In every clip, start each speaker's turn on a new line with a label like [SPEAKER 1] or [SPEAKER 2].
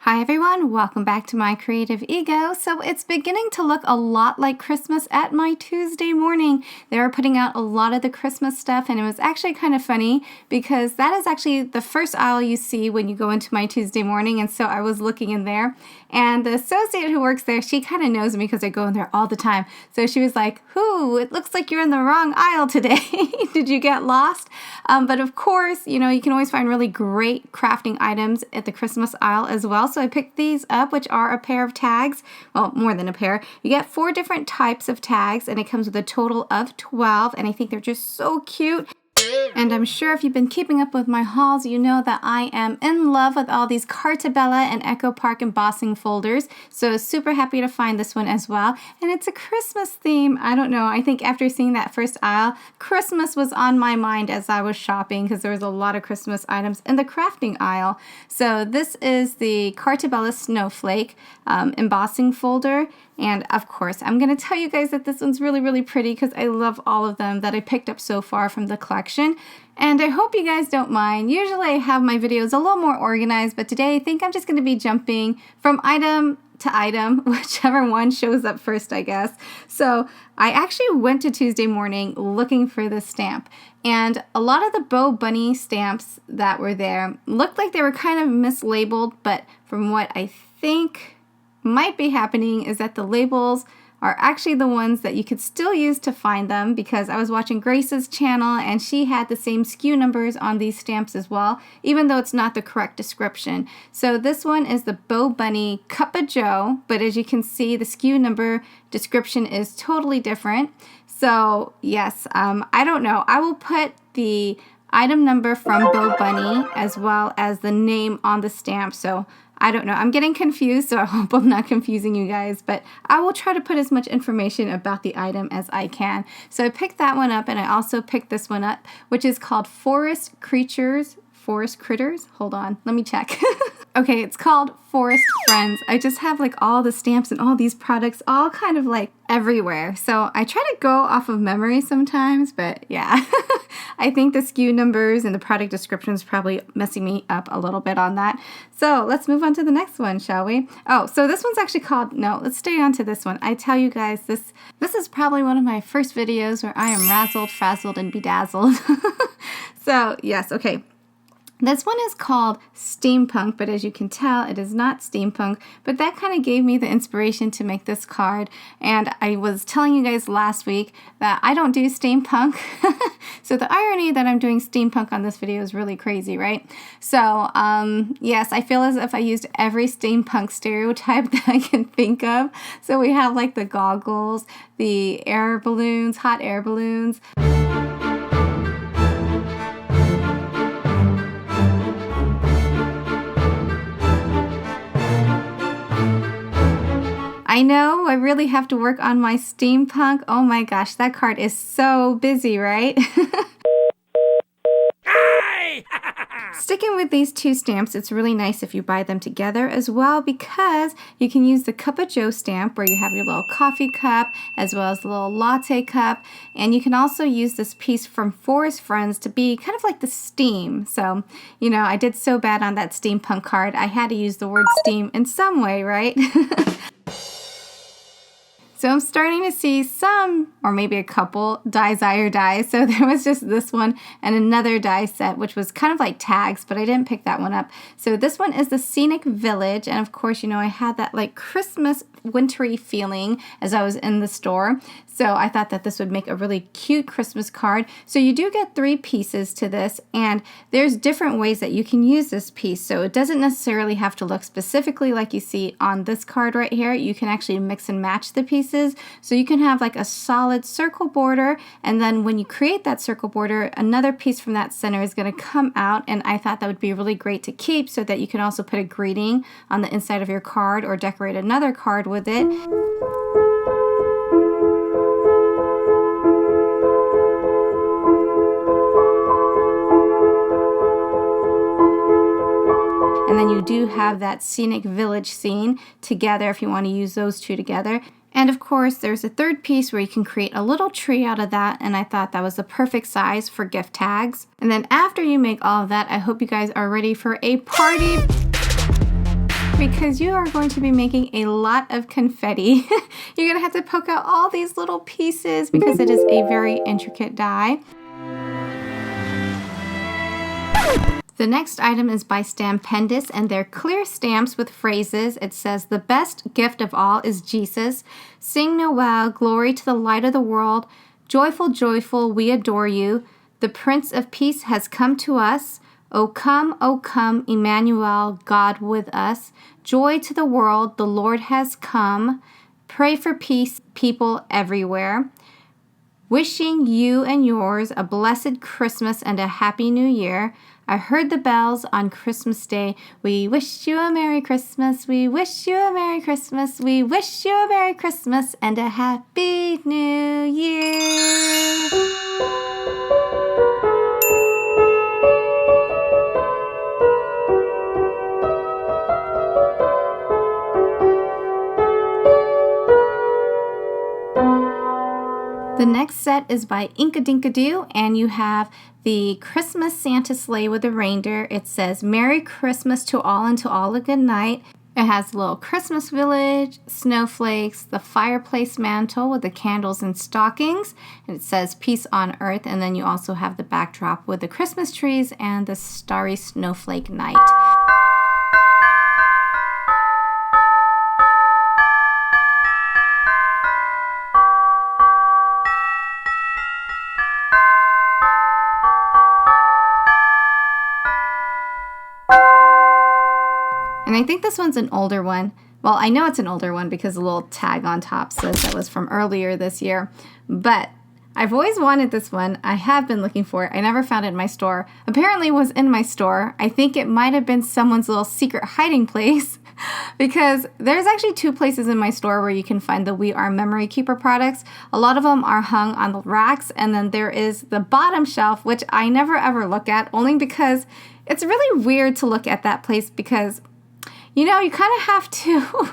[SPEAKER 1] Hi everyone, welcome back to my creative ego. So it's beginning to look a lot like Christmas at my Tuesday morning. They were putting out a lot of the Christmas stuff, and it was actually kind of funny because that is actually the first aisle you see when you go into my Tuesday morning. And so I was looking in there, and the associate who works there, she kind of knows me because I go in there all the time. So she was like, "Whoo, it looks like you're in the wrong aisle today. Did you get lost?" But of course, you can always find really great crafting items at the Christmas aisle as well. So I picked these up, which are a pair of tags. Well, more than a pair. You get 4 different types of tags, and it comes with a total of 12, and I think they're just so cute. And I'm sure if you've been keeping up with my hauls, you know that I am in love with all these Cartabella and Echo Park embossing folders. So super happy to find this one as well. And it's a Christmas theme. I don't know. I think after seeing that first aisle, Christmas was on my mind as I was shopping because there was a lot of Christmas items in the crafting aisle. So this is the Cartabella Snowflake embossing folder. And of course, I'm going to tell you guys that this one's really, really pretty because I love all of them that I picked up so far from the collection. And I hope you guys don't mind. Usually I have my videos a little more organized, but today I think I'm just going to be jumping from item to item, whichever one shows up first, I guess. So I actually went to Tuesday morning looking for this stamp. And a lot of the Bo Bunny stamps that were there looked like they were kind of mislabeled, but from what I think might be happening is that the labels are actually the ones that you could still use to find them, because I was watching Grace's channel and she had the same SKU numbers on these stamps as well, even though it's not the correct description. So this one is the Bo Bunny Cup of Joe, but as you can see, the SKU number description is totally different. So yes, I don't know. I will put the item number from Bo Bunny as well as the name on the stamp. So I don't know. I'm getting confused, so I hope I'm not confusing you guys, but I will try to put as much information about the item as I can. So I picked that one up, and I also picked this one up, which is called Forest Critters. Hold on, let me check. Okay, it's called Forest Friends. I just have like all the stamps and all these products all kind of like everywhere. So I try to go off of memory sometimes, but yeah. I think the SKU numbers and the product descriptions probably messing me up a little bit on that. So let's move on to the next one, shall we? Oh, so this one's actually called, no, let's stay on to this one. I tell you guys, this is probably one of my first videos where I am razzled, frazzled, and bedazzled. So yes, okay. This one is called Steampunk, but as you can tell, it is not steampunk, but that kind of gave me the inspiration to make this card. And I was telling you guys last week that I don't do steampunk. So the irony that I'm doing steampunk on this video is really crazy, right? So yes, I feel as if I used every steampunk stereotype that I can think of. So we have like the goggles, the air balloons, hot air balloons. I know, I really have to work on my steampunk. Oh my gosh, that card is so busy, right? Sticking with these 2 stamps, it's really nice if you buy them together as well, because you can use the Cup of Joe stamp where you have your little coffee cup as well as the little latte cup, and you can also use this piece from Forest Friends to be kind of like the steam. So, I did so bad on that steampunk card, I had to use the word steam in some way, right? So I'm starting to see some, or maybe a couple, die-zyre dies. So there was just this one and another die set, which was kind of like tags, but I didn't pick that one up. So this one is the Scenic Village. And of course, I had that like Christmas wintry feeling as I was in the store. So I thought that this would make a really cute Christmas card. So you do get 3 pieces to this, and there's different ways that you can use this piece. So it doesn't necessarily have to look specifically like you see on this card right here. You can actually mix and match the pieces. So you can have like a solid circle border, and then when you create that circle border, another piece from that center is going to come out, and I thought that would be really great to keep so that you can also put a greeting on the inside of your card or decorate another card with it. And then you do have that Scenic Village scene together if you want to use those 2 together. And of course, there's a third piece where you can create a little tree out of that, and I thought that was the perfect size for gift tags. And then after you make all of that, I hope you guys are ready for a party. because you are going to be making a lot of confetti. You're going to have to poke out all these little pieces because it is a very intricate die. The next item is by Stampendous, and they're clear stamps with phrases. It says, "The best gift of all is Jesus. Sing Noel, glory to the light of the world. Joyful, joyful, we adore you. The Prince of Peace has come to us. O come, Emmanuel, God with us. Joy to the world, the Lord has come. Pray for peace, people everywhere. Wishing you and yours a blessed Christmas and a happy New Year. I heard the bells on Christmas Day. We wish you a Merry Christmas. We wish you a Merry Christmas. We wish you a Merry Christmas and a Happy New Year." The next set is by Inkadinkadoo, and you have the Christmas Santa sleigh with the reindeer. It says, "Merry Christmas to all and to all a good night." It has a little Christmas village, snowflakes, the fireplace mantle with the candles and stockings, and it says "Peace on Earth," and then you also have the backdrop with the Christmas trees and the starry snowflake night. And I think this one's an older one. Well, I know it's an older one because the little tag on top says that was from earlier this year. But I've always wanted this one. I have been looking for it. I never found it in my store. Apparently it was in my store. I think it might have been someone's little secret hiding place because there's actually 2 places in my store where you can find the We Are Memory Keeper products. A lot of them are hung on the racks, and then there is the bottom shelf, which I never ever look at, only because it's really weird to look at that place because you kind of have to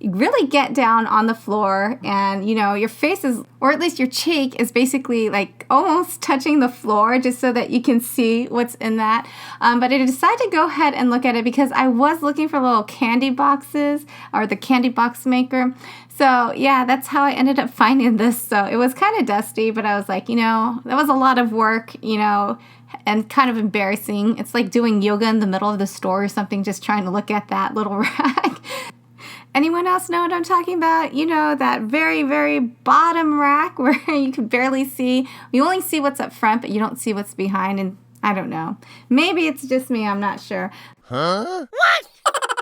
[SPEAKER 1] really get down on the floor and, your face is, or at least your cheek is basically like almost touching the floor just so that you can see what's in that. But I decided to go ahead and look at it because I was looking for little candy boxes or the candy box maker. So yeah, that's how I ended up finding this. So it was kind of dusty, but I was like, that was a lot of work, and kind of embarrassing. It's like doing yoga in the middle of the store or something, just trying to look at that little rack. Anyone else know what I'm talking about? That very, very bottom rack where you can barely see. You only see what's up front, but you don't see what's behind. And I don't know. Maybe it's just me. I'm not sure.
[SPEAKER 2] Huh? What?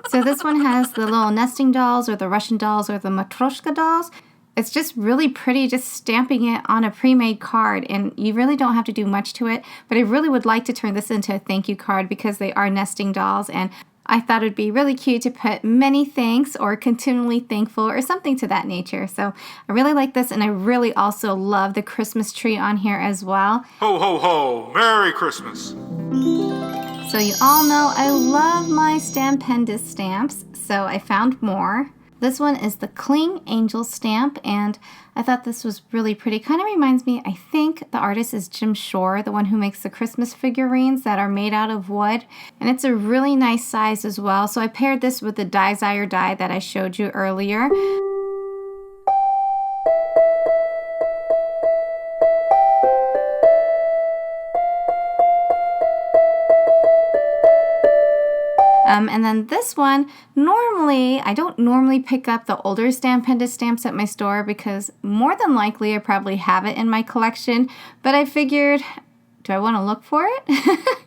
[SPEAKER 1] So this one has the little nesting dolls or the Russian dolls or the Matryoshka dolls. It's just really pretty just stamping it on a pre-made card, and you really don't have to do much to it, but I really would like to turn this into a thank you card because they are nesting dolls, and I thought it would be really cute to put many thanks or continually thankful or something to that nature. So I really like this, and I really also love the Christmas tree on here as well.
[SPEAKER 3] Ho, ho, ho! Merry Christmas!
[SPEAKER 1] So you all know I love my Stampendous stamps, so I found more. This one is the Cling Angel stamp, and I thought this was really pretty. Kind of reminds me, I think the artist is Jim Shore, the one who makes the Christmas figurines that are made out of wood. And it's a really nice size as well. So I paired this with the Desire die that I showed you earlier. And then this one, I don't normally pick up the older Stampendous stamps at my store because more than likely I probably have it in my collection, but I figured, do I want to look for it?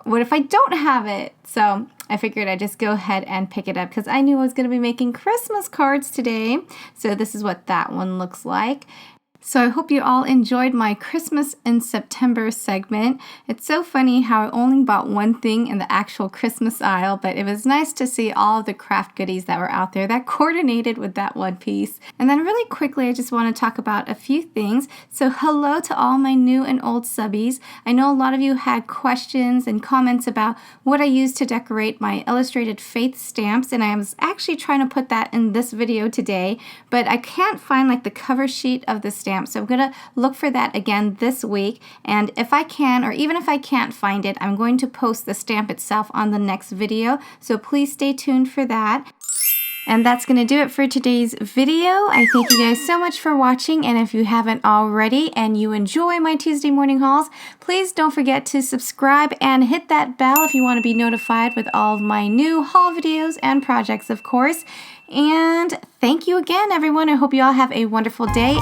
[SPEAKER 1] What if I don't have it? So I figured I'd just go ahead and pick it up because I knew I was going to be making Christmas cards today. So this is what that one looks like. So I hope you all enjoyed my Christmas in September segment. It's so funny how I only bought one thing in the actual Christmas aisle, but it was nice to see all of the craft goodies that were out there that coordinated with that one piece. And then really quickly, I just want to talk about a few things. So hello to all my new and old subbies. I know a lot of you had questions and comments about what I use to decorate my illustrated faith stamps, and I was actually trying to put that in this video today, but I can't find like the cover sheet of the stamp stamp. So I'm going to look for that again this week. And if I can, or even if I can't find it, I'm going to post the stamp itself on the next video. So please stay tuned for that. And that's going to do it for today's video. I thank you guys so much for watching, and if you haven't already and you enjoy my Tuesday morning hauls, please don't forget to subscribe and hit that bell if you want to be notified with all of my new haul videos and projects, of course. And thank you again, everyone. I hope you all have a wonderful day.